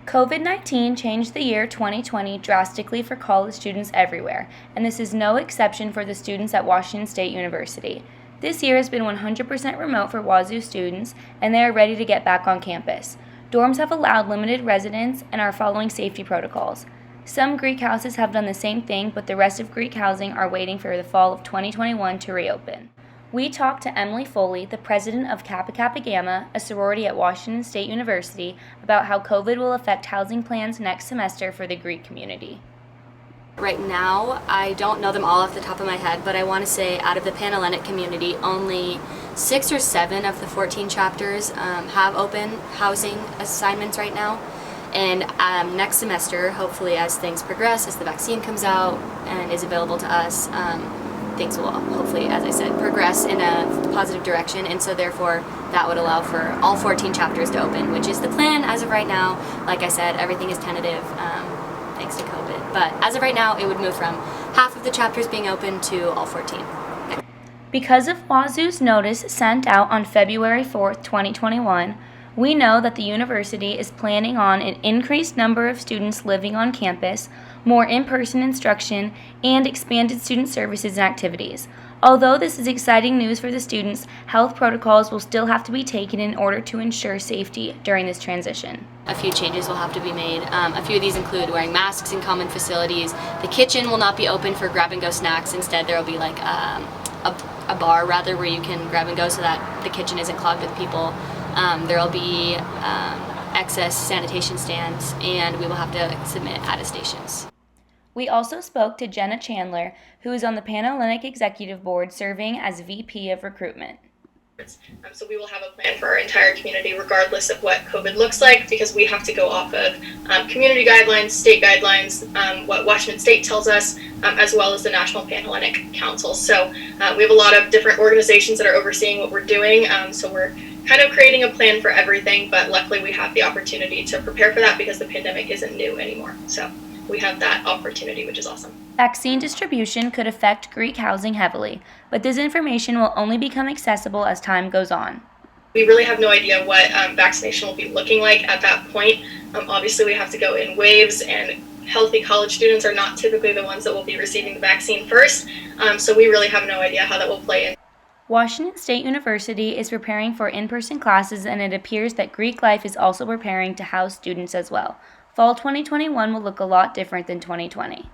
COVID-19 changed the year 2020 drastically for college students everywhere, and this is no exception for the students at Washington State University. This year has been 100% remote for Wazoo students, and they are ready to get back on campus. Dorms have allowed limited residents and are following safety protocols. Some Greek houses have done the same thing, but the rest of Greek housing are waiting for the fall of 2021 to reopen. We talked to Emily Foley, the president of Kappa Kappa Gamma, a sorority at Washington State University, about how COVID will affect housing plans next semester for the Greek community. Right now, I don't know them all off the top of my head, but I want to say out of the Panhellenic community, only 6 or 7 of the 14 chapters have open housing assignments right now. And next semester, hopefully as things progress, as the vaccine comes out and is available to us, things will hopefully, as I said, progress in a positive direction, and so therefore that would allow for all 14 chapters to open, which is the plan as of right now. Like I said, everything is tentative thanks to COVID, but as of right now it would move from half of the chapters being open to all 14. Because of Wazoo's notice sent out on February 4th, 2021, we know that the university is planning on an increased number of students living on campus, more in-person instruction, and expanded student services and activities. Although this is exciting news for the students, health protocols will still have to be taken in order to ensure safety during this transition. A few changes will have to be made. A few of these include wearing masks in common facilities. The kitchen will not be open for grab-and-go snacks. Instead, there will be like a bar rather where you can grab and go so that the kitchen isn't clogged with people. There will be excess sanitation stands, and we will have to submit attestations. We also spoke to Jenna Chandler, who is on the Panhellenic Executive Board serving as VP of Recruitment. So we will have a plan for our entire community regardless of what COVID looks like, because we have to go off of community guidelines, state guidelines, what Washington State tells us, as well as the National Panhellenic Council. So we have a lot of different organizations that are overseeing what we're doing, so we're kind of creating a plan for everything, but luckily we have the opportunity to prepare for that because the pandemic isn't new anymore. So we have that opportunity, which is awesome. Vaccine distribution could affect Greek housing heavily, but this information will only become accessible as time goes on. We really have no idea what vaccination will be looking like at that point. Obviously, we have to go in waves, and healthy college students are not typically the ones that will be receiving the vaccine first, so we really have no idea how that will play in. Washington State University is preparing for in-person classes, and it appears that Greek Life is also preparing to house students as well. Fall 2021 will look a lot different than 2020.